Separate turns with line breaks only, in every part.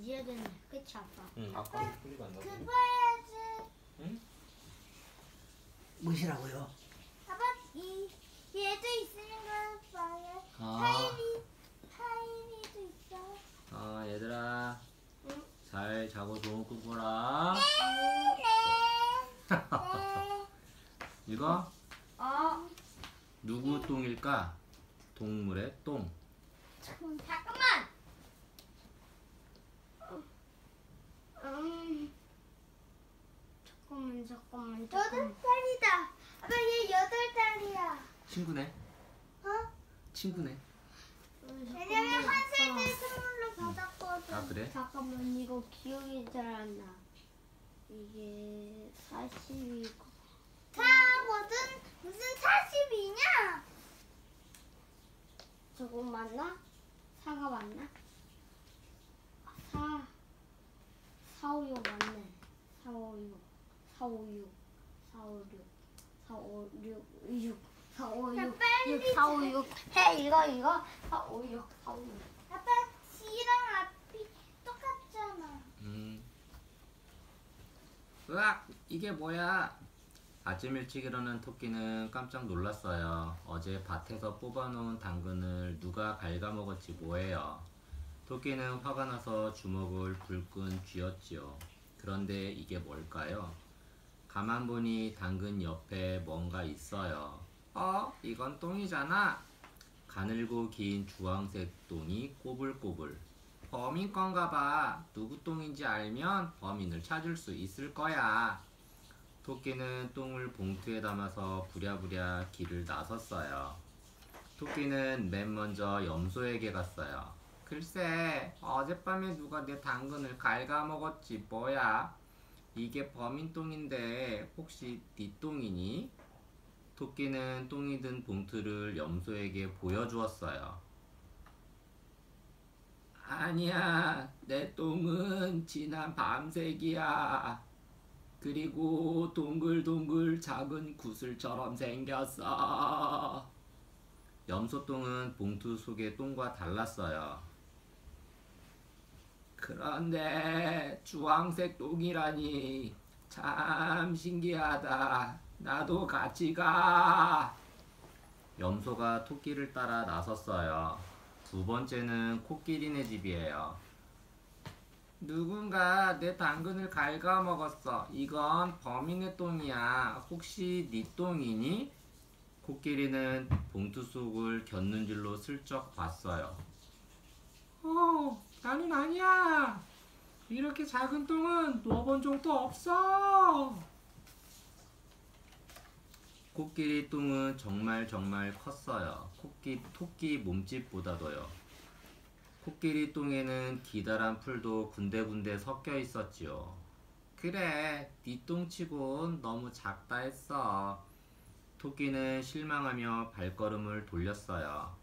뒤져야 되네. 그치 아빠?
응, 아까 소리가 안 나고.
그 봐야지.
응?
무엇이라고요?
아빠 얘도 있으니까 봐야.
아.
타이니도 있어.
아, 얘들아.
응?
잘 자고 좋은 꿈 꾸라.
네.
이거
어.
누구 똥일까? 동물의 똥.
잠깐만. 잠깐만.
8살이다. 아빠 얘 8살이야.
친구네.
어?
친구네.
왜냐면 한 살 때 선물로 받았거든.
아, 그래?
잠깐만 이거 기억이 잘 안 나. 이게 40이고.
사거든? 무슨 40이냐?
저거 맞나? 4가 맞나? 4, 5, 6 맞네. 4, 5, 6, 4, 5, 6, 4, 5, 6, 4, 5, 6, 6, 4, 5, 6, 6, 4, 5, 6. 해 이거. 4, 5, 6, 4, 5, 6.
아빠 C랑 앞이 똑같잖아.
으악! 이게 뭐야? 아침 일찍 일어난 토끼는 깜짝 놀랐어요. 어제 밭에서 뽑아놓은 당근을 누가 갉아먹었지 뭐예요. 토끼는 화가 나서 주먹을 불끈 쥐었지요. 그런데 이게 뭘까요? 가만 보니 당근 옆에 뭔가 있어요. 이건 똥이잖아. 가늘고 긴 주황색 똥이 꼬불꼬불. 범인 건가 봐. 누구 똥인지 알면 범인을 찾을 수 있을 거야. 토끼는 똥을 봉투에 담아서 부랴부랴 길을 나섰어요. 토끼는 맨 먼저 염소에게 갔어요. 글쎄, 어젯밤에 누가 내 당근을 갉아먹었지 뭐야. 이게 범인 똥인데 혹시 네 똥이니? 토끼는 똥이 든 봉투를 염소에게 보여주었어요. 아니야, 내 똥은 진한 밤색이야. 그리고 동글동글 작은 구슬처럼 생겼어. 염소똥은 봉투 속의 똥과 달랐어요. 그런데 주황색 똥이라니 참 신기하다. 나도 같이 가. 염소가 토끼를 따라 나섰어요. 두 번째는 코끼리네 집이에요. 누군가 내 당근을 갉아먹었어. 이건 범인의 똥이야. 혹시 네 똥이니? 코끼리는 봉투 속을 곁눈질로 슬쩍 봤어요. 나는 아니야. 이렇게 작은 똥은 넣어본 적도 없어. 코끼리 똥은 정말 컸어요. 토끼 몸집보다도요. 코끼리 똥에는 기다란 풀도 군데군데 섞여 있었지요. 그래, 네 똥치곤 너무 작다 했어. 토끼는 실망하며 발걸음을 돌렸어요.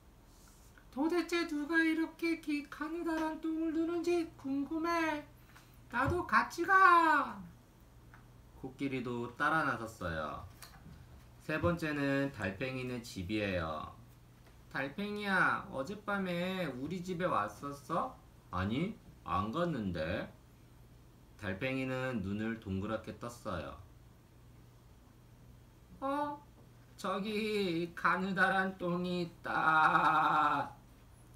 도대체 누가 이렇게 가느다란 똥을 누는지 궁금해. 나도 같이 가. 코끼리도 따라 나섰어요. 세 번째는 달팽이네 집이에요. 달팽이야, 어젯밤에 우리 집에 왔었어? 아니, 안 갔는데. 달팽이는 눈을 동그랗게 떴어요. 저기 가느다란 똥이 있다.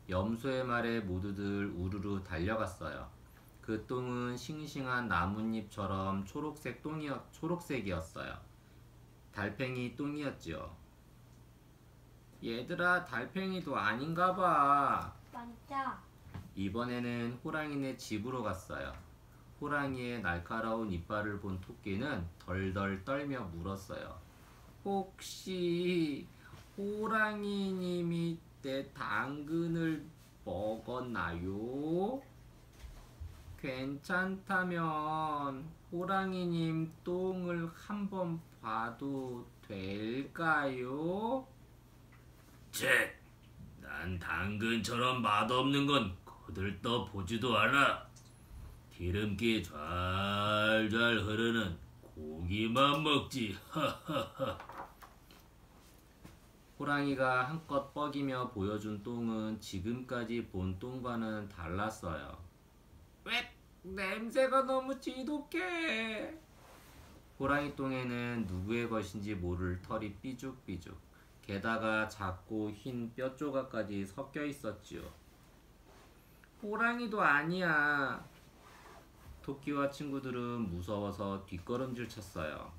염소의 말에 모두들 우르르 달려갔어요. 그 똥은 싱싱한 나뭇잎처럼 초록색이었어요. 달팽이 똥이었지요. 얘들아, 달팽이도 아닌가 봐.
맞아.
이번에는 호랑이네 집으로 갔어요. 호랑이의 날카로운 이빨을 본 토끼는 덜덜 떨며 물었어요. 혹시 호랑이님이 내 당근을 먹었나요? 괜찮다면 호랑이님 똥을 한번 봐도 될까요? 난 당근처럼 맛없는 건 거들떠 보지도 않아. 기름기 잘잘 흐르는 고기만 먹지. 호랑이가 한껏 뻐기며 보여준 똥은 지금까지 본 똥과는 달랐어요. 왜? 냄새가 너무 지독해. 호랑이 똥에는 누구의 것인지 모를 털이 삐죽삐죽. 게다가 작고 흰 뼈 조각까지 섞여 있었지요. 호랑이도 아니야. 토끼와 친구들은 무서워서 뒷걸음질 쳤어요.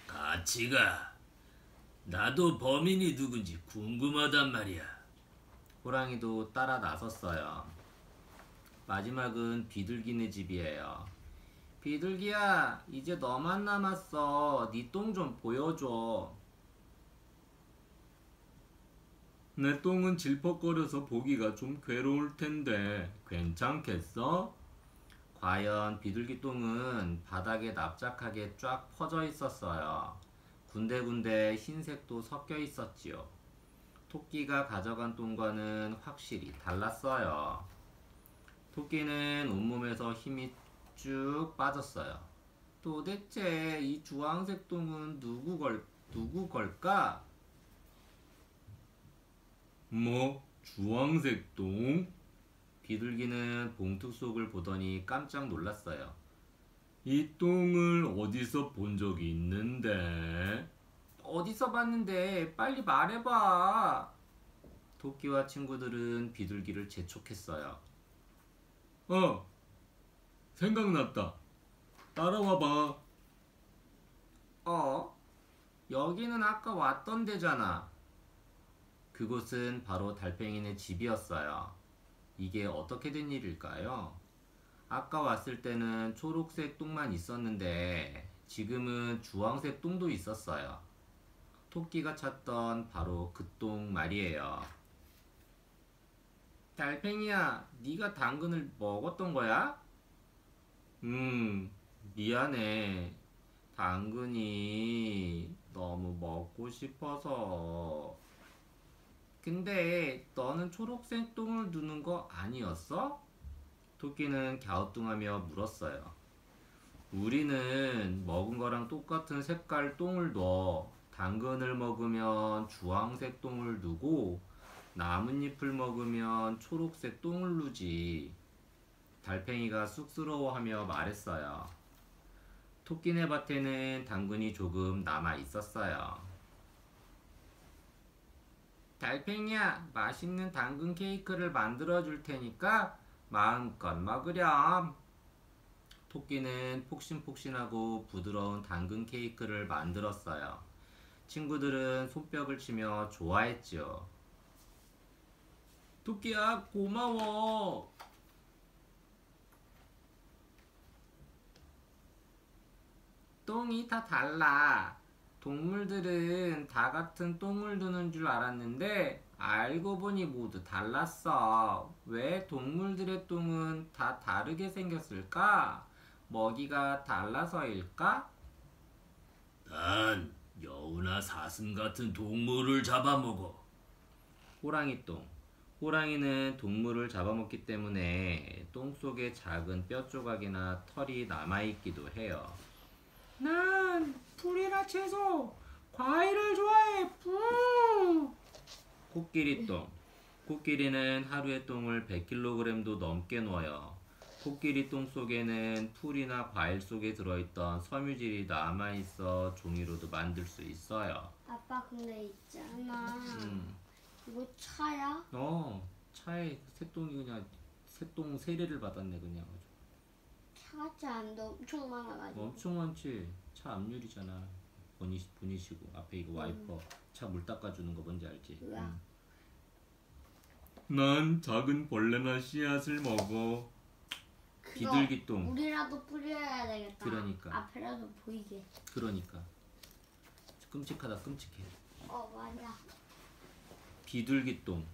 같이 가. 나도 범인이 누군지 궁금하단 말이야. 호랑이도 따라 나섰어요. 마지막은 비둘기네 집이에요. 비둘기야, 이제 너만 남았어. 네 똥 좀 보여줘. 내 똥은 질퍽거려서 보기가 좀 괴로울 텐데 괜찮겠어? 과연 비둘기 똥은 바닥에 납작하게 쫙 퍼져 있었어요. 군데군데 흰색도 섞여 있었지요. 토끼가 가져간 똥과는 확실히 달랐어요. 토끼는 온몸에서 힘이 쭉 빠졌어요. 도대체 이 주황색 똥은 누구 걸까? 뭐? 주황색 똥? 비둘기는 봉투 속을 보더니 깜짝 놀랐어요. 이 똥을 어디서 본 적이 있는데? 어디서 봤는데? 빨리 말해봐. 토끼와 친구들은 비둘기를 재촉했어요. 생각났다. 따라와봐. 여기는 아까 왔던 데잖아. 그곳은 바로 달팽이네 집이었어요. 이게 어떻게 된 일일까요? 아까 왔을 때는 초록색 똥만 있었는데 지금은 주황색 똥도 있었어요. 토끼가 찾던 바로 그 똥 말이에요. 달팽이야, 네가 당근을 먹었던 거야? 미안해. 당근이 너무 먹고 싶어서. 근데 너는 초록색 똥을 누는 거 아니었어? 토끼는 갸우뚱하며 물었어요. 우리는 먹은 거랑 똑같은 색깔 똥을 넣어. 당근을 먹으면 주황색 똥을 누고 나뭇잎을 먹으면 초록색 똥을 누지. 달팽이가 쑥스러워하며 말했어요. 토끼네 밭에는 당근이 조금 남아 있었어요. 달팽이야, 맛있는 당근 케이크를 만들어 줄 테니까 마음껏 먹으렴. 토끼는 폭신폭신하고 부드러운 당근 케이크를 만들었어요. 친구들은 손뼉을 치며 좋아했죠. 토끼야, 고마워. 똥이 다 달라. 동물들은 다 같은 똥을 두는 줄 알았는데 알고 보니 모두 달랐어. 왜 동물들의 똥은 다 다르게 생겼을까? 먹이가 달라서일까? 난 여우나 사슴 같은 동물을 잡아먹어. 호랑이 똥. 호랑이는 동물을 잡아먹기 때문에 똥 속에 작은 뼈 조각이나 털이 남아있기도 해요. 난 풀이나 채소, 과일을 좋아해. 코끼리 똥. 코끼리는 하루에 똥을 100kg도 넘게 넣어요. 코끼리 똥 속에는 풀이나 과일 속에 들어있던 섬유질이 남아있어 종이로도 만들 수 있어요.
아빠 근데 있잖아. 이거 차야?
차에 새똥이 그냥 새똥 세례를 받았네 그냥.
차 같지 않은데 엄청 많아가지고.
엄청 많지. 차 앞유리잖아. 보니시고 앞에 이거 와이퍼. 차 물 닦아주는 거 뭔지 알지? 난 작은 벌레나 씨앗을 먹어. 비둘기 똥.
우리라도 뿌려야 되겠다.
그러니까.
앞에라도 보이게.
그러니까. 끔찍하다 끔찍해.
맞아.
비둘기 똥.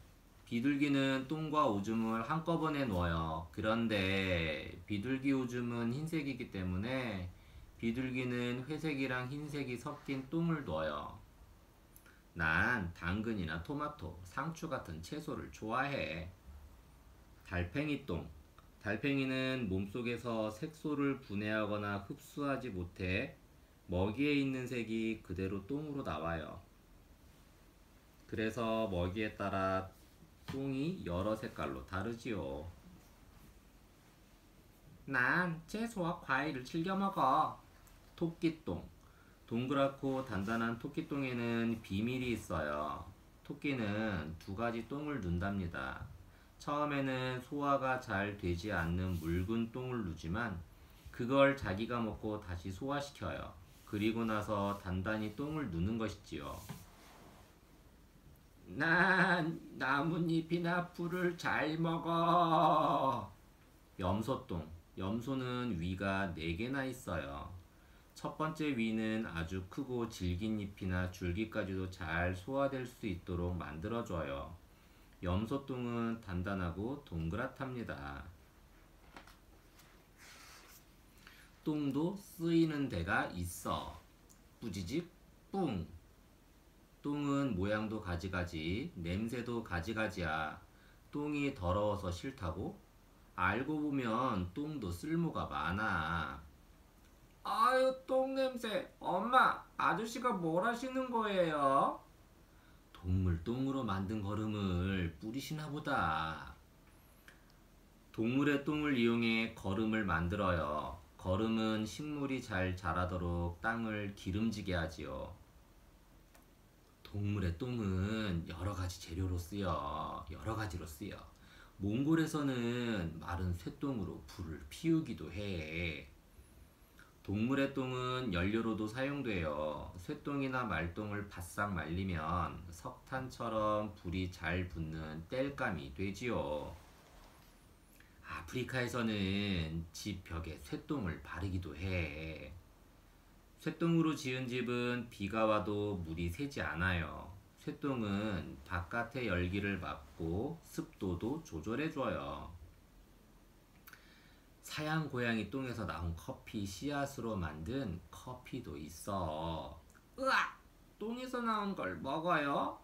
비둘기는 똥과 오줌을 한꺼번에 넣어요. 그런데 비둘기 오줌은 흰색이기 때문에 비둘기는 회색이랑 흰색이 섞인 똥을 넣어요. 난 당근이나 토마토, 상추 같은 채소를 좋아해. 달팽이 똥. 달팽이는 몸속에서 색소를 분해하거나 흡수하지 못해 먹이에 있는 색이 그대로 똥으로 나와요. 그래서 먹이에 따라 똥이 여러 색깔로 다르지요. 난 채소와 과일을 즐겨 먹어. 토끼똥. 동그랗고 단단한 토끼똥에는 비밀이 있어요. 토끼는 두 가지 똥을 눈답니다. 처음에는 소화가 잘 되지 않는 묽은 똥을 누지만 그걸 자기가 먹고 다시 소화시켜요. 그리고 나서 단단히 똥을 누는 것이지요. 난 나뭇잎이나 풀을 잘 먹어. 염소똥. 염소는 위가 4개나 있어요. 첫 번째 위는 아주 크고 질긴 잎이나 줄기까지도 잘 소화될 수 있도록 만들어줘요. 염소똥은 단단하고 동그랗답니다. 똥도 쓰이는 데가 있어. 뿌지직 뿡. 똥은 모양도 가지가지, 냄새도 가지가지야. 똥이 더러워서 싫다고? 알고 보면 똥도 쓸모가 많아. 아유, 똥 냄새. 엄마, 아저씨가 뭘 하시는 거예요? 동물 똥으로 만든 거름을 뿌리시나 보다. 동물의 똥을 이용해 거름을 만들어요. 거름은 식물이 잘 자라도록 땅을 기름지게 하지요. 동물의 똥은 여러 가지로 쓰여. 몽골에서는 마른 쇠똥으로 불을 피우기도 해. 동물의 똥은 연료로도 사용돼요. 쇠똥이나 말똥을 바싹 말리면 석탄처럼 불이 잘 붙는 땔감이 되지요. 아프리카에서는 집 벽에 쇠똥을 바르기도 해. 쇠똥으로 지은 집은 비가 와도 물이 새지 않아요. 쇠똥은 바깥의 열기를 막고 습도도 조절해줘요. 사양 고양이 똥에서 나온 커피 씨앗으로 만든 커피도 있어. 으악! 똥에서 나온 걸 먹어요?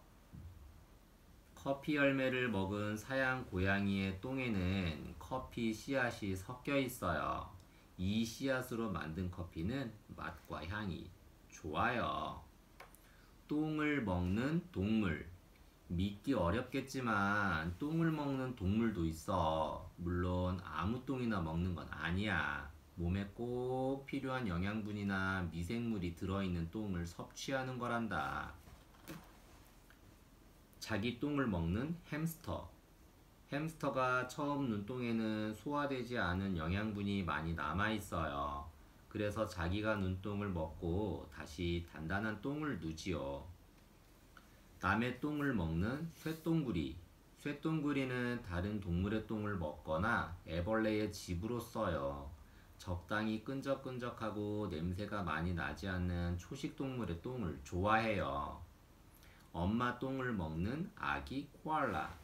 커피 열매를 먹은 사양 고양이의 똥에는 커피 씨앗이 섞여 있어요. 이 씨앗으로 만든 커피는 맛과 향이 좋아요. 똥을 먹는 동물. 믿기 어렵겠지만 똥을 먹는 동물도 있어. 물론 아무 똥이나 먹는 건 아니야. 몸에 꼭 필요한 영양분이나 미생물이 들어있는 똥을 섭취하는 거란다. 자기 똥을 먹는 햄스터. 햄스터가 처음 눈 똥에는 소화되지 않은 영양분이 많이 남아있어요. 그래서 자기가 눈똥을 먹고 다시 단단한 똥을 누지요. 남의 똥을 먹는 쇠똥구리. 쇠똥구리는 다른 동물의 똥을 먹거나 애벌레의 집으로 써요. 적당히 끈적끈적하고 냄새가 많이 나지 않는 초식동물의 똥을 좋아해요. 엄마 똥을 먹는 아기 코알라.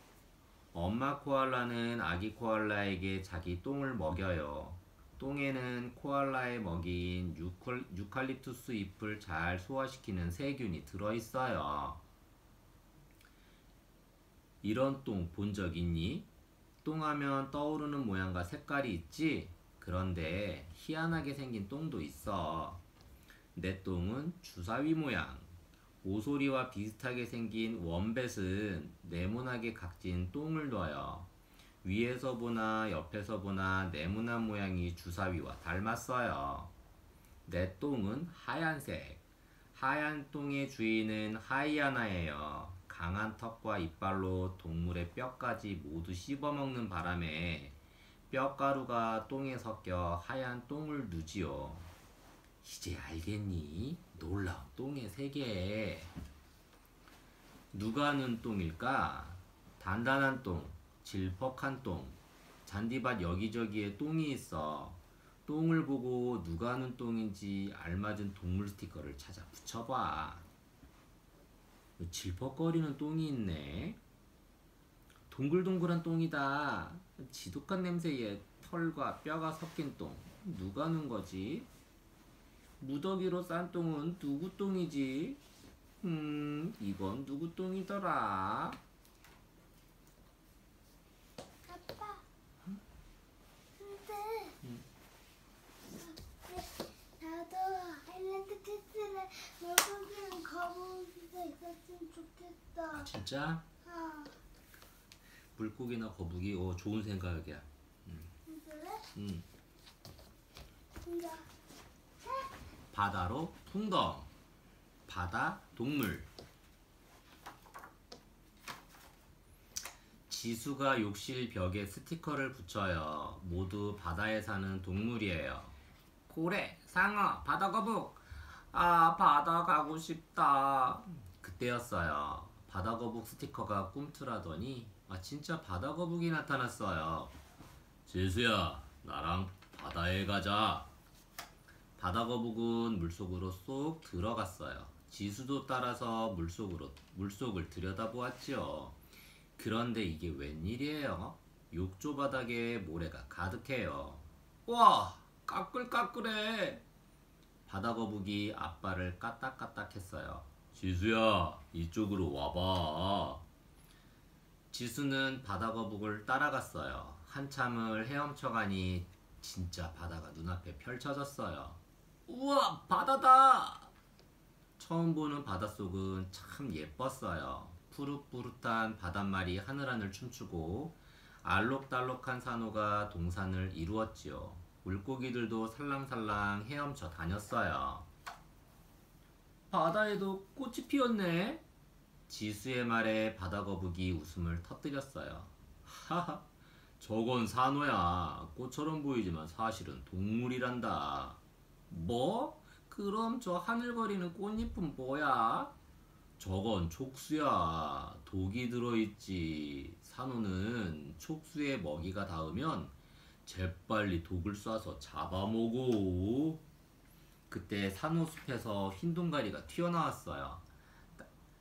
엄마 코알라는 아기 코알라에게 자기 똥을 먹여요. 똥에는 코알라의 먹이인 유칼립투스 잎을 잘 소화시키는 세균이 들어있어요. 이런 똥 본 적 있니? 똥하면 떠오르는 모양과 색깔이 있지? 그런데 희한하게 생긴 똥도 있어. 내 똥은 주사위 모양. 오소리와 비슷하게 생긴 원뱃은 네모나게 각진 똥을 놔요. 위에서 보나 옆에서 보나 네모난 모양이 주사위와 닮았어요. 내 똥은 하얀색. 하얀 똥의 주인은 하이아나예요. 강한 턱과 이빨로 동물의 뼈까지 모두 씹어먹는 바람에 뼈가루가 똥에 섞여 하얀 똥을 누지요. 이제 알겠니? 놀라운 똥의 세계. 누가 눈 똥일까? 단단한 똥, 질퍽한 똥, 잔디밭 여기저기에 똥이 있어. 똥을 보고 누가 눈 똥인지 알맞은 동물 스티커를 찾아 붙여봐. 질퍽거리는 똥이 있네. 동글동글한 똥이다. 지독한 냄새에 털과 뼈가 섞인 똥. 누가 눈 거지? 무더기로 싼 똥은 누구 똥이지? 이건 누구 똥이더라?
아빠. 근데 나도 아일랜드 테스트를 물고기는 거북이가 있었으면 좋겠다.
진짜?
아,
물고기나 거북이 좋은 생각이야.
그래?
바다로 풍덩. 바다 동물. 지수가 욕실 벽에 스티커를 붙여요. 모두 바다에 사는 동물이에요. 고래, 상어, 바다거북. 아, 바다 가고 싶다. 그때였어요. 바다거북 스티커가 꿈틀하더니 진짜 바다거북이 나타났어요. 지수야, 나랑 바다에 가자. 바다거북은 물속으로 쏙 들어갔어요. 지수도 따라서 물속을 들여다보았지요. 그런데 이게 웬일이에요? 욕조 바닥에 모래가 가득해요. 와, 까끌까끌해. 바다거북이 앞발을 까딱까딱했어요. 지수야, 이쪽으로 와봐. 지수는 바다거북을 따라갔어요. 한참을 헤엄쳐가니 진짜 바다가 눈앞에 펼쳐졌어요. 우와, 바다다! 처음 보는 바닷속은 참 예뻤어요. 푸릇푸릇한 바닷말이 하늘하늘 춤추고 알록달록한 산호가 동산을 이루었지요. 물고기들도 살랑살랑 헤엄쳐 다녔어요. 바다에도 꽃이 피었네. 지수의 말에 바다거북이 웃음을 터뜨렸어요. 하하, 저건 산호야. 꽃처럼 보이지만 사실은 동물이란다. 뭐? 그럼 저 하늘거리는 꽃잎은 뭐야? 저건 촉수야. 독이 들어있지. 산호는 촉수에 먹이가 닿으면 재빨리 독을 쏴서 잡아먹어. 그때 산호숲에서 흰 동가리가 튀어나왔어요.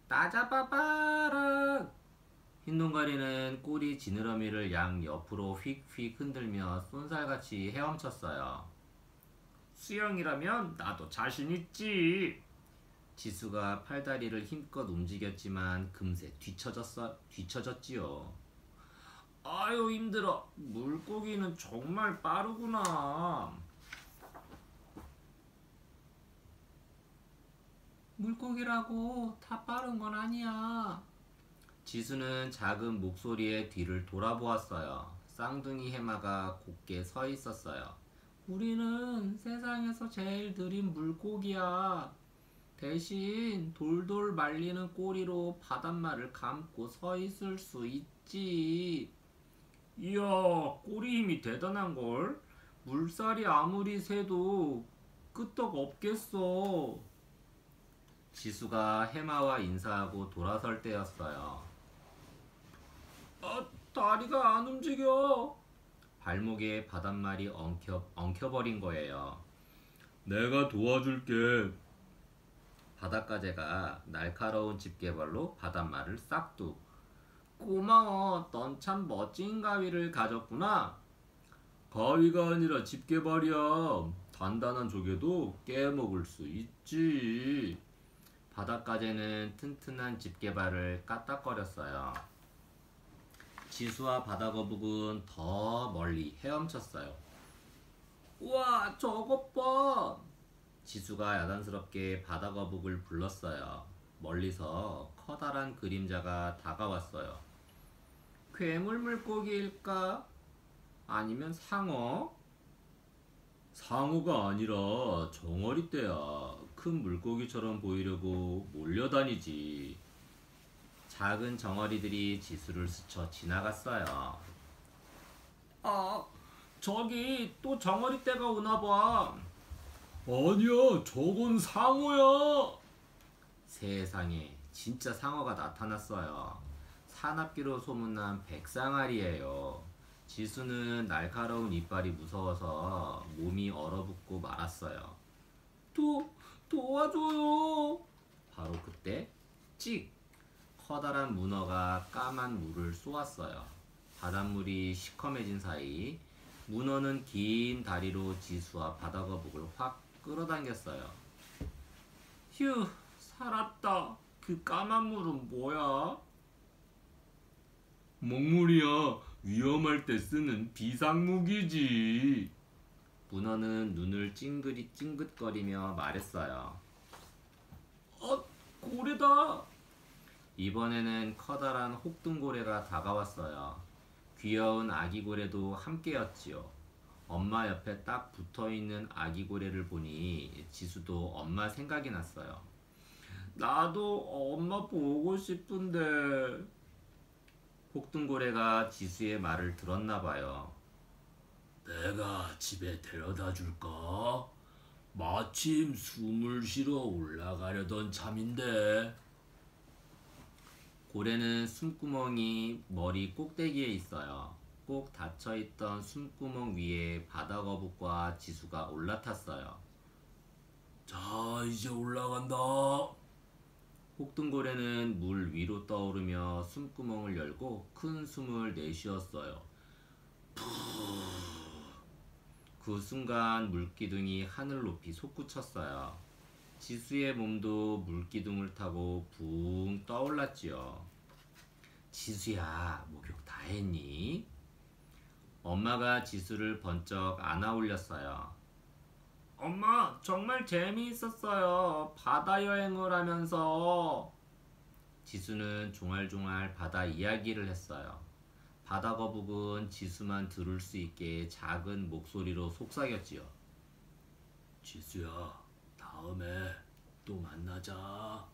따잡아봐라. 흰 동가리는 꼬리 지느러미를 양 옆으로 휙휙 흔들며 쏜살같이 헤엄쳤어요. 수영이라면 나도 자신 있지. 지수가 팔다리를 힘껏 움직였지만 금세 뒤처졌지요. 아유, 힘들어. 물고기는 정말 빠르구나. 물고기라고 다 빠른 건 아니야. 지수는 작은 목소리에 뒤를 돌아보았어요. 쌍둥이 해마가 곧게 서 있었어요. 우리는 세상에서 제일 느린 물고기야. 대신 돌돌 말리는 꼬리로 바닷말을 감고 서 있을 수 있지. 이야, 꼬리 힘이 대단한걸. 물살이 아무리 새도 끄떡 없겠어. 지수가 해마와 인사하고 돌아설 때였어요. 다리가 안 움직여. 발목에 바닷말이 엉켜버린 거예요. 내가 도와줄게. 바닷가재가 날카로운 집게발로 바닷말을 싹둑. 고마워. 넌 참 멋진 가위를 가졌구나. 가위가 아니라 집게발이야. 단단한 조개도 깨먹을 수 있지. 바닷가재는 튼튼한 집게발을 까딱거렸어요. 지수와 바다거북은 더 멀리 헤엄쳤어요. 우와, 저것 봐. 지수가 야단스럽게 바다거북을 불렀어요. 멀리서 커다란 그림자가 다가왔어요. 괴물 물고기일까? 아니면 상어? 상어가 아니라 정어리떼야. 큰 물고기처럼 보이려고 몰려다니지. 작은 정어리들이 지수를 스쳐 지나갔어요. 저기 또 정어리떼가 오나봐. 아니야, 저건 상어야. 세상에, 진짜 상어가 나타났어요. 사납기로 소문난 백상아리예요. 지수는 날카로운 이빨이 무서워서 몸이 얼어붙고 말았어요. 도와줘요. 바로 그때 찍! 커다란 문어가 까만 물을 쏘았어요. 바닷물이 시커매진 사이 문어는 긴 다리로 지수와 바다거북을 확 끌어당겼어요. 휴, 살았다. 그 까만 물은 뭐야? 먹물이야. 위험할 때 쓰는 비상무기지. 문어는 눈을 찡긋거리며 말했어요. 고래다. 이번에는 커다란 혹등고래가 다가왔어요. 귀여운 아기고래도 함께였지요. 엄마 옆에 딱 붙어있는 아기 고래를 보니 지수도 엄마 생각이 났어요. 나도 엄마 보고 싶은데. 혹등고래가 지수의 말을 들었나 봐요. 내가 집에 데려다 줄까? 마침 숨을 쉬러 올라가려던 참인데. 고래는 숨구멍이 머리 꼭대기에 있어요. 꼭 닫혀있던 숨구멍 위에 바다거북과 지수가 올라탔어요. 자, 이제 올라간다. 혹등고래는 물 위로 떠오르며 숨구멍을 열고 큰 숨을 내쉬었어요. 그 순간 물기둥이 하늘 높이 솟구쳤어요. 지수의 몸도 물기둥을 타고 붕 떠올랐지요. 지수야, 목욕 다 했니? 엄마가 지수를 번쩍 안아 올렸어요. 엄마, 정말 재미있었어요. 바다 여행을 하면서. 지수는 종알종알 바다 이야기를 했어요. 바다 거북은 지수만 들을 수 있게 작은 목소리로 속삭였지요. 지수야, 다음에 또 만나자.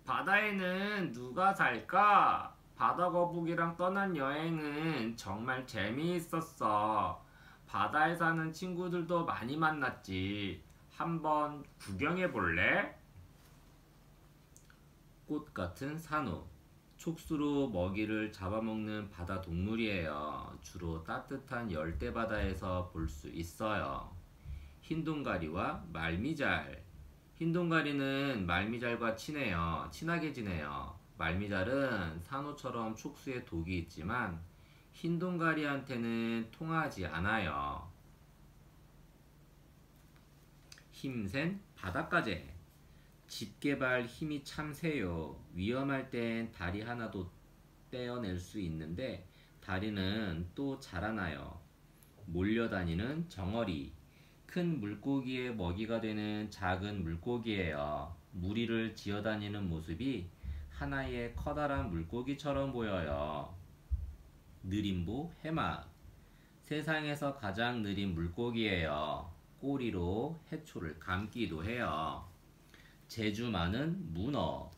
바다에는 누가 살까? 바다 거북이랑 떠난 여행은 정말 재미있었어. 바다에 사는 친구들도 많이 만났지. 한번 구경해 볼래? 꽃 같은 산호. 촉수로 먹이를 잡아먹는 바다 동물이에요. 주로 따뜻한 열대 바다에서 볼 수 있어요. 흰동가리와 말미잘. 흰동가리는 말미잘과 친하게 지내요. 말미잘은 산호처럼 촉수에 독이 있지만 흰동가리한테는 통하지 않아요. 힘센 바닷가재. 집게발 힘이 참 세요. 위험할 땐 다리 하나도 떼어낼 수 있는데 다리는 또 자라나요. 몰려다니는 정어리. 큰 물고기의 먹이가 되는 작은 물고기예요. 무리를 지어다니는 모습이 하나의 커다란 물고기처럼 보여요. 느림보 해막. 세상에서 가장 느린 물고기예요. 꼬리로 해초를 감기도 해요. 재주 많은 문어.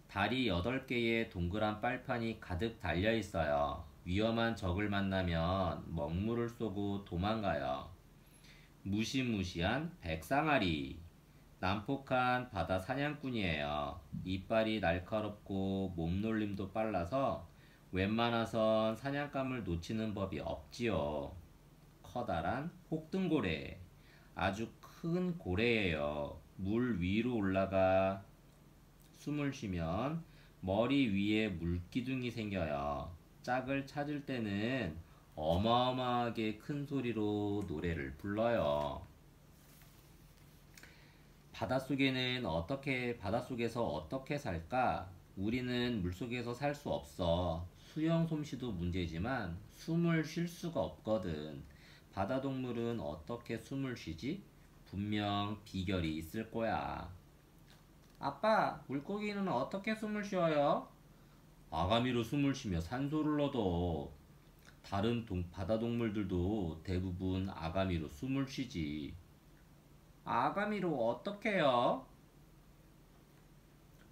다리 8개의 동그란 빨판이 가득 달려 있어요. 위험한 적을 만나면 먹물을 쏘고 도망가요. 무시무시한 백상아리. 난폭한 바다 사냥꾼이에요. 이빨이 날카롭고 몸놀림도 빨라서 웬만해선 사냥감을 놓치는 법이 없지요. 커다란 혹등고래. 아주 큰 고래예요. 물 위로 올라가 숨을 쉬면 머리 위에 물기둥이 생겨요. 짝을 찾을 때는 어마어마하게 큰 소리로 노래를 불러요. 바닷속에서 어떻게 살까? 우리는 물속에서 살 수 없어. 수영 솜씨도 문제지만 숨을 쉴 수가 없거든. 바다 동물은 어떻게 숨을 쉬지? 분명 비결이 있을 거야. 아빠, 물고기는 어떻게 숨을 쉬어요? 아가미로 숨을 쉬며 산소를 얻어. 다른 바다 동물들도 대부분 아가미로 숨을 쉬지. 아가미로 어떻게요?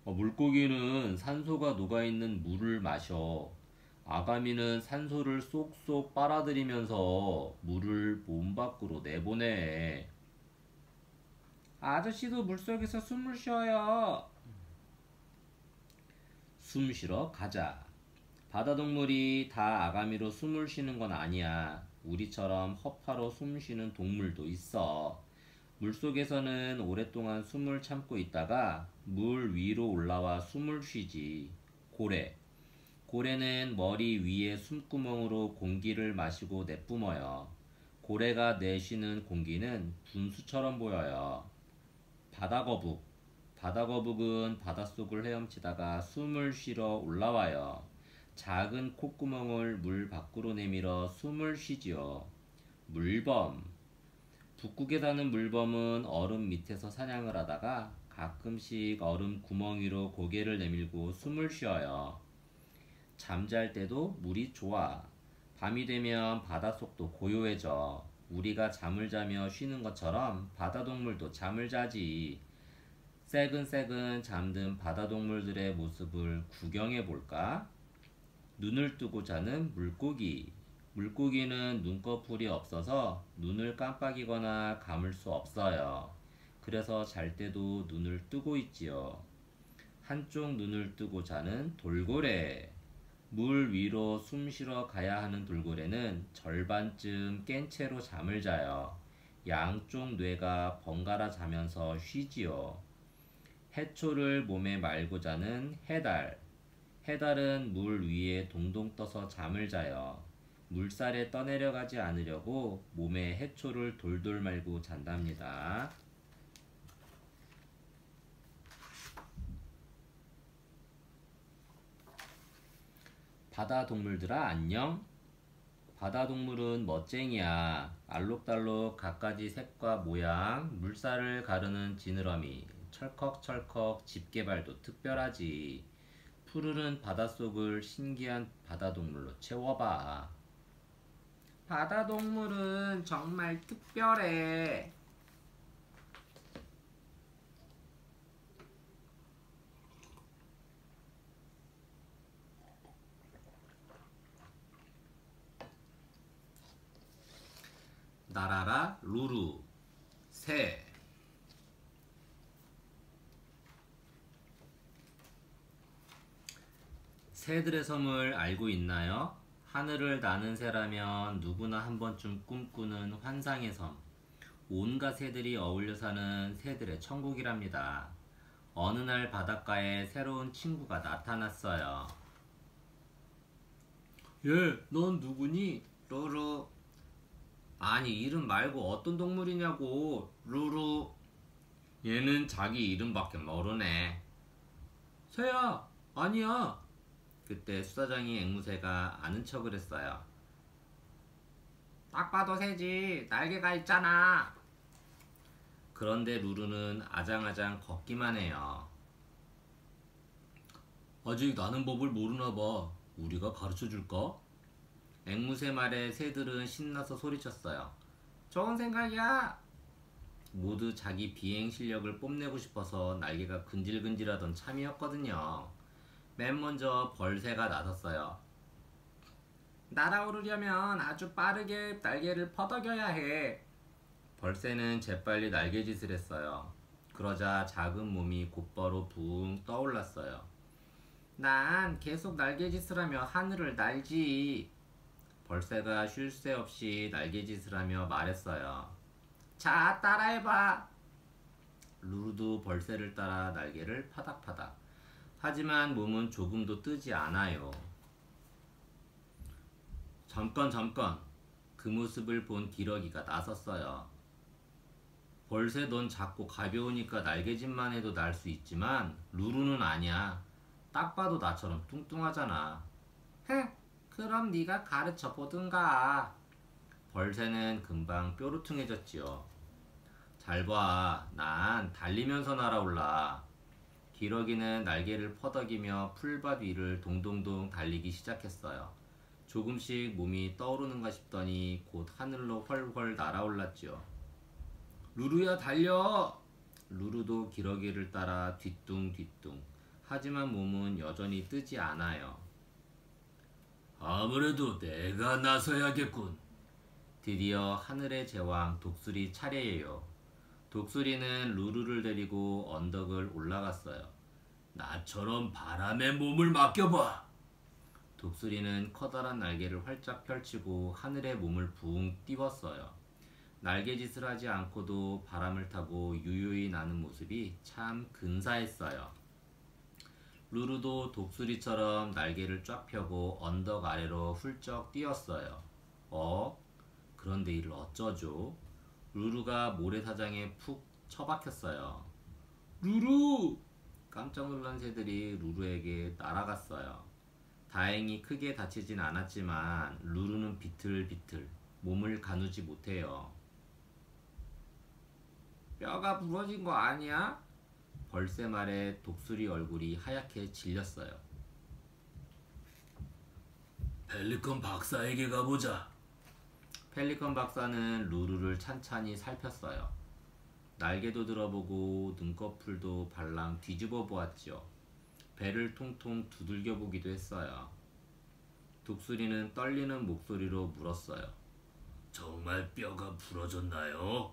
물고기는 산소가 녹아있는 물을 마셔. 아가미는 산소를 쏙쏙 빨아들이면서 물을 몸 밖으로 내보내. 아저씨도 물속에서 숨을 쉬어요. 숨 쉬러 가자. 바다 동물이 다 아가미로 숨을 쉬는 건 아니야. 우리처럼 허파로 숨 쉬는 동물도 있어. 물속에서는 오랫동안 숨을 참고 있다가 물 위로 올라와 숨을 쉬지. 고래. 고래는 머리 위에 숨구멍으로 공기를 마시고 내뿜어요. 고래가 내쉬는 공기는 분수처럼 보여요. 바다거북. 바다거북은 바닷속을 헤엄치다가 숨을 쉬러 올라와요. 작은 콧구멍을 물 밖으로 내밀어 숨을 쉬지요. 물범. 북극에 사는 물범은 얼음 밑에서 사냥을 하다가 가끔씩 얼음 구멍 위로 고개를 내밀고 숨을 쉬어요. 잠잘 때도 물이 좋아. 밤이 되면 바닷속도 고요해져. 우리가 잠을 자며 쉬는 것처럼 바다동물도 잠을 자지. 새근새근 잠든 바다동물들의 모습을 구경해 볼까? 눈을 뜨고 자는 물고기. 물고기는 눈꺼풀이 없어서 눈을 깜빡이거나 감을 수 없어요. 그래서 잘 때도 눈을 뜨고 있지요. 한쪽 눈을 뜨고 자는 돌고래. 물 위로 숨 쉬러 가야 하는 돌고래는 절반쯤 깬 채로 잠을 자요. 양쪽 뇌가 번갈아 자면서 쉬지요. 해초를 몸에 말고 자는 해달. 해달은 물 위에 동동 떠서 잠을 자요. 물살에 떠내려가지 않으려고 몸에 해초를 돌돌 말고 잔답니다. 바다 동물들아 안녕. 바다 동물은 멋쟁이야. 알록달록 갖가지 색과 모양, 물살을 가르는 지느러미, 철컥철컥 집게발도 특별하지. 푸르른 바닷속을 신기한 바다 동물로 채워봐. 바다 동물은 정말 특별해. 나라라 루루. 새. 새들의 섬을 알고 있나요? 하늘을 나는 새라면 누구나 한 번쯤 꿈꾸는 환상의 섬. 온갖 새들이 어울려 사는 새들의 천국이랍니다. 어느 날 바닷가에 새로운 친구가 나타났어요. 얘, 넌 누구니? 루루. 아니, 이름 말고 어떤 동물이냐고. 루루. 얘는 자기 이름밖에 모르네. 새야, 아니야. 그때 수사장이 앵무새가 아는 척을 했어요. 딱 봐도 새지. 날개가 있잖아. 그런데 루루는 아장아장 걷기만 해요. 아직 나는 법을 모르나 봐. 우리가 가르쳐 줄까? 앵무새 말에 새들은 신나서 소리쳤어요. 좋은 생각이야. 모두 자기 비행 실력을 뽐내고 싶어서 날개가 근질근질하던 참이었거든요. 맨 먼저 벌새가 나섰어요. 날아오르려면 아주 빠르게 날개를 퍼덕여야 해. 벌새는 재빨리 날개짓을 했어요. 그러자 작은 몸이 곧바로 붕 떠올랐어요. 난 계속 날개짓을 하며 하늘을 날지. 벌새가 쉴 새 없이 날개짓을 하며 말했어요. 자, 따라해봐. 루루도 벌새를 따라 날개를 파닥파닥. 하지만 몸은 조금도 뜨지 않아요. 잠깐. 그 모습을 본 기러기가 나섰어요. 벌새 넌 작고 가벼우니까 날개짓만 해도 날 수 있지만 루루는 아니야. 딱 봐도 나처럼 뚱뚱하잖아. 흥, 그럼 네가 가르쳐 보든가. 벌새는 금방 뾰루퉁해졌지요. 잘 봐, 난 달리면서 날아올라. 기러기는 날개를 퍼덕이며 풀밭 위를 동동동 달리기 시작했어요. 조금씩 몸이 떠오르는가 싶더니 곧 하늘로 훨훨 날아올랐지요. 루루야, 달려! 루루도 기러기를 따라 뒤뚱뒤뚱. 하지만 몸은 여전히 뜨지 않아요. 아무래도 내가 나서야겠군. 드디어 하늘의 제왕 독수리 차례예요. 독수리는 루루를 데리고 언덕을 올라갔어요. 나처럼 바람에 몸을 맡겨봐. 독수리는 커다란 날개를 활짝 펼치고 하늘에 몸을 붕 띄웠어요. 날개짓을 하지 않고도 바람을 타고 유유히 나는 모습이 참 근사했어요. 루루도 독수리처럼 날개를 쫙 펴고 언덕 아래로 훌쩍 뛰었어요. 그런데 이를 어쩌죠? 루루가 모래사장에 푹 처박혔어요. 루루! 깜짝 놀란 새들이 루루에게 날아갔어요. 다행히 크게 다치진 않았지만 루루는 비틀비틀 몸을 가누지 못해요. 뼈가 부러진 거 아니야? 벌새 말에 독수리 얼굴이 하얗게 질렸어요.
펠리컨 박사에게 가보자.
펠리컨 박사는 루루를 찬찬히 살폈어요. 날개도 들어보고 눈꺼풀도 발랑 뒤집어 보았지요. 배를 통통 두들겨 보기도 했어요. 독수리는 떨리는 목소리로 물었어요.
정말 뼈가 부러졌나요?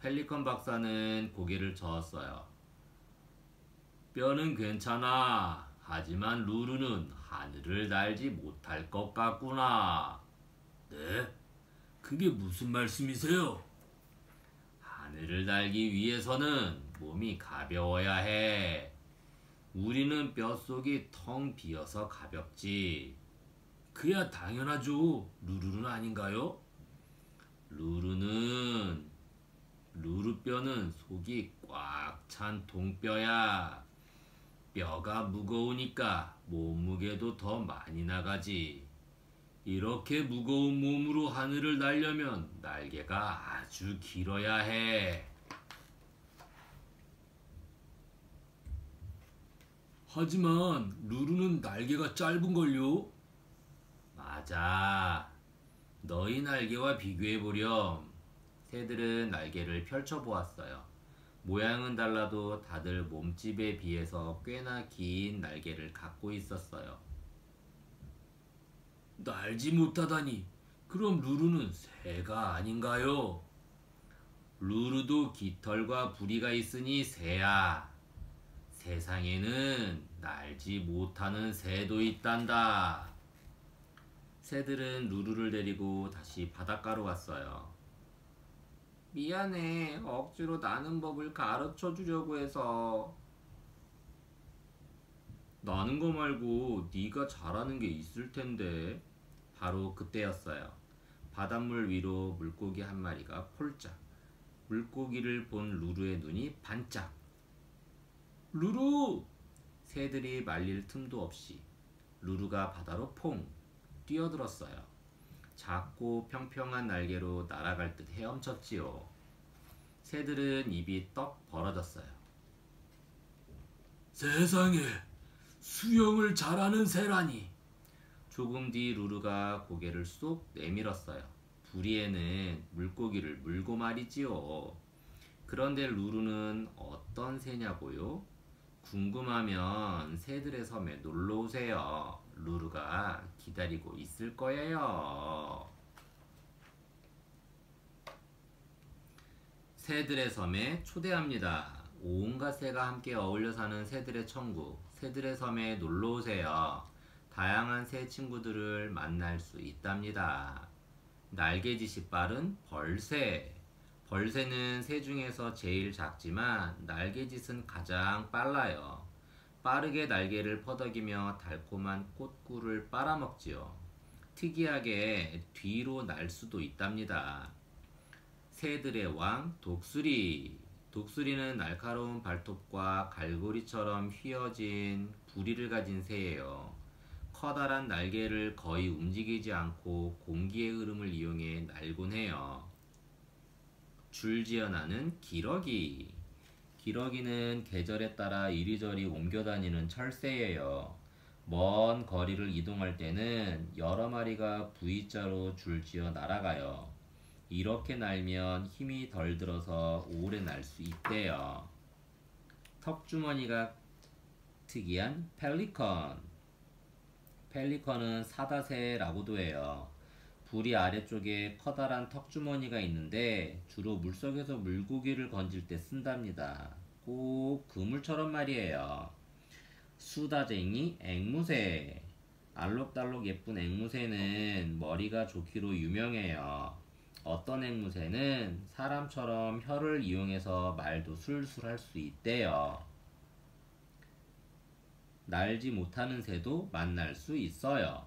펠리컨 박사는 고개를 저었어요. 뼈는 괜찮아. 하지만 루루는 하늘을 날지 못할 것 같구나.
네? 그게 무슨 말씀이세요?
하늘을 날기 위해서는 몸이 가벼워야 해. 우리는 뼛속이 텅 비어서 가볍지.
그야 당연하죠. 루루는 아닌가요?
루루뼈는 속이 꽉 찬 동뼈야. 뼈가 무거우니까 몸무게도 더 많이 나가지. 이렇게 무거운 몸으로 하늘을 날려면 날개가 아주 길어야 해.
하지만 루루는 날개가 짧은걸요?
맞아. 너희 날개와 비교해보렴. 새들은 날개를 펼쳐보았어요. 모양은 달라도 다들 몸집에 비해서 꽤나 긴 날개를 갖고 있었어요.
날지 못하다니. 그럼 루루는 새가 아닌가요?
루루도 깃털과 부리가 있으니 새야. 세상에는 날지 못하는 새도 있단다. 새들은 루루를 데리고 다시 바닷가로 왔어요. 미안해. 억지로 나는 법을 가르쳐 주려고 해서. 나는 거 말고 네가 잘하는 게 있을 텐데. 바로 그때였어요. 바닷물 위로 물고기 한 마리가 폴짝. 물고기를 본 루루의 눈이 반짝. 루루! 새들이 말릴 틈도 없이 루루가 바다로 퐁 뛰어들었어요. 작고 평평한 날개로 날아갈 듯 헤엄쳤지요. 새들은 입이 떡 벌어졌어요.
세상에, 수영을 잘하는 새라니.
조금 뒤 루루가 고개를 쏙 내밀었어요. 부리에는 물고기를 물고 말이지요. 그런데 루루는 어떤 새냐고요? 궁금하면 새들의 섬에 놀러 오세요. 루루가 기다리고 있을 거예요. 새들의 섬에 초대합니다. 온갖 새가 함께 어울려 사는 새들의 천국, 새들의 섬에 놀러 오세요. 다양한 새 친구들을 만날 수 있답니다. 날개짓이 빠른 벌새. 벌새는 새 중에서 제일 작지만 날개짓은 가장 빨라요. 빠르게 날개를 퍼덕이며 달콤한 꽃꿀을 빨아먹지요. 특이하게 뒤로 날 수도 있답니다. 새들의 왕 독수리. 독수리는 날카로운 발톱과 갈고리처럼 휘어진 부리를 가진 새예요. 커다란 날개를 거의 움직이지 않고 공기의 흐름을 이용해 날곤 해요. 줄지어 나는 기러기. 기러기는 계절에 따라 이리저리 옮겨 다니는 철새예요. 먼 거리를 이동할 때는 여러 마리가 V자로 줄지어 날아가요. 이렇게 날면 힘이 덜 들어서 오래 날 수 있대요. 턱주머니가 특이한 펠리컨. 펠리컨은 사다새라고도 해요. 부리 아래쪽에 커다란 턱주머니가 있는데 주로 물속에서 물고기를 건질 때 쓴답니다. 꼭 그물처럼 말이에요. 수다쟁이 앵무새. 알록달록 예쁜 앵무새는 머리가 좋기로 유명해요. 어떤 앵무새는 사람처럼 혀를 이용해서 말도 술술 할 수 있대요. 날지 못하는 새도 만날 수 있어요.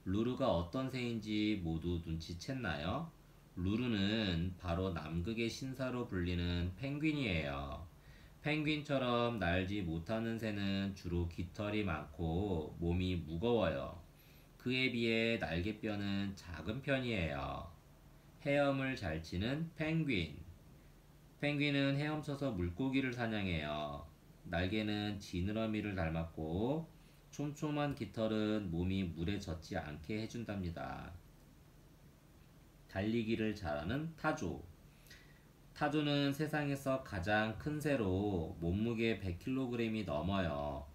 루루가 어떤 새인지 모두 눈치챘나요? 루루는 바로 남극의 신사로 불리는 펭귄이에요. 펭귄처럼 날지 못하는 새는 주로 깃털이 많고 몸이 무거워요. 그에 비해 날개뼈는 작은 편이에요. 헤엄을 잘 치는 펭귄. 펭귄은 헤엄쳐서 물고기를 사냥해요. 날개는 지느러미를 닮았고 촘촘한 깃털은 몸이 물에 젖지 않게 해준답니다. 달리기를 잘하는 타조. 타조는 세상에서 가장 큰 새로 몸무게 100kg이 넘어요.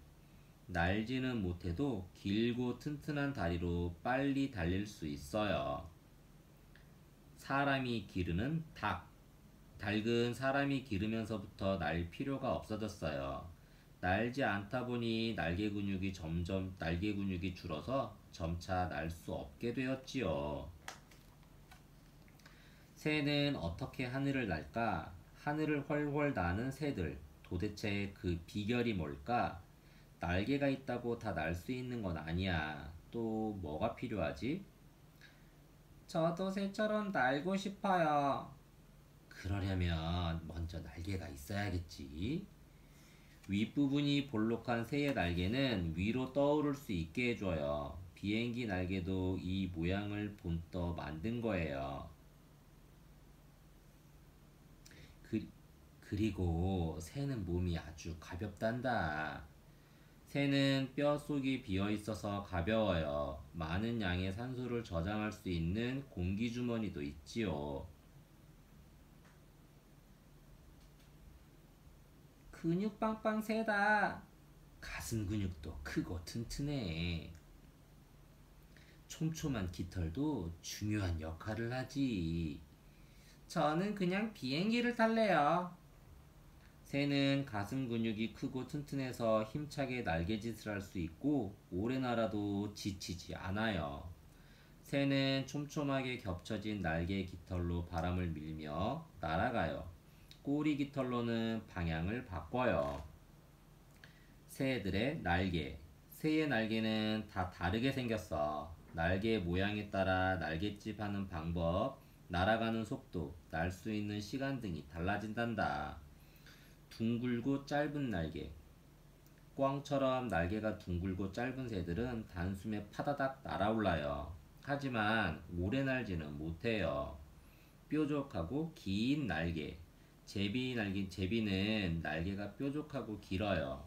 날지는 못해도 길고 튼튼한 다리로 빨리 달릴 수 있어요. 사람이 기르는 닭. 닭은 사람이 기르면서부터 날 필요가 없어졌어요. 날지 않다 보니 날개 근육이 줄어서 점차 날 수 없게 되었지요. 새는 어떻게 하늘을 날까? 하늘을 훨훨 나는 새들. 도대체 그 비결이 뭘까? 날개가 있다고 다 날 수 있는 건 아니야. 또 뭐가 필요하지? 저도 새처럼 날고 싶어요. 그러려면 먼저 날개가 있어야겠지. 윗부분이 볼록한 새의 날개는 위로 떠오를 수 있게 해줘요. 비행기 날개도 이 모양을 본떠 만든 거예요. 그리고 새는 몸이 아주 가볍단다. 새는 뼈 속이 비어 있어서 가벼워요. 많은 양의 산소를 저장할 수 있는 공기 주머니도 있지요. 근육 빵빵 새다. 가슴 근육도 크고 튼튼해. 촘촘한 깃털도 중요한 역할을 하지. 저는 그냥 비행기를 탈래요. 새는 가슴 근육이 크고 튼튼해서 힘차게 날개짓을 할 수 있고 오래 날아도 지치지 않아요. 새는 촘촘하게 겹쳐진 날개 깃털로 바람을 밀며 날아가요. 꼬리 깃털로는 방향을 바꿔요. 새들의 날개. 새의 날개는 다 다르게 생겼어. 날개 모양에 따라 날갯짓 하는 방법, 날아가는 속도, 날 수 있는 시간 등이 달라진단다. 둥글고 짧은 날개. 꽝처럼 날개가 둥글고 짧은 새들은 단숨에 파다닥 날아올라요. 하지만 오래 날지는 못해요. 뾰족하고 긴 날개. 제비는 날개가 뾰족하고 길어요.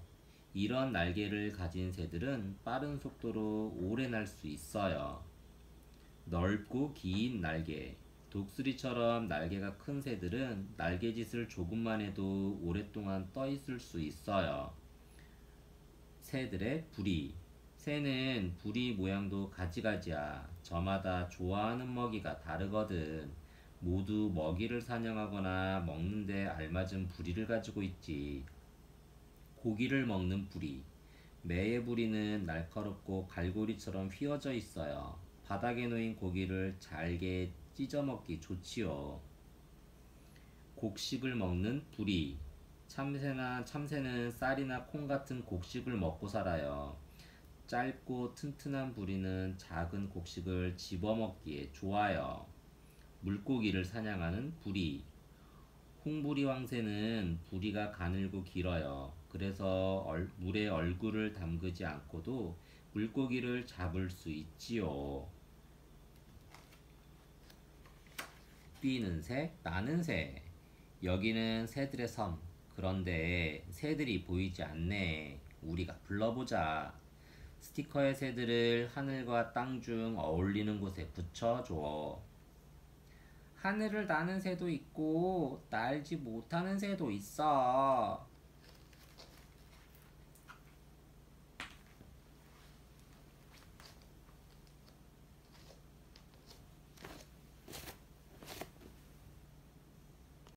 이런 날개를 가진 새들은 빠른 속도로 오래 날 수 있어요. 넓고 긴 날개. 독수리처럼 날개가 큰 새들은 날개짓을 조금만 해도 오랫동안 떠 있을 수 있어요. 새들의 부리. 새는 부리 모양도 가지가지야. 저마다 좋아하는 먹이가 다르거든. 모두 먹이를 사냥하거나 먹는데 알맞은 부리를 가지고 있지. 고기를 먹는 부리. 매의 부리는 날카롭고 갈고리처럼 휘어져 있어요. 바닥에 놓인 고기를 잘게 찢어 먹기 좋지요. 곡식을 먹는 부리. 참새는 쌀이나 콩 같은 곡식을 먹고 살아요. 짧고 튼튼한 부리는 작은 곡식을 집어먹기에 좋아요. 물고기를 사냥하는 부리. 홍부리 황새는 부리가 가늘고 길어요. 그래서 물에 얼굴을 담그지 않고도 물고기를 잡을 수 있지요. 뛰는 새, 나는 새. 여기는 새들의 섬. 그런데 새들이 보이지 않네. 우리가 불러보자. 스티커의 새들을 하늘과 땅 중 어울리는 곳에 붙여줘. 하늘을 나는 새도 있고 날지 못하는 새도 있어.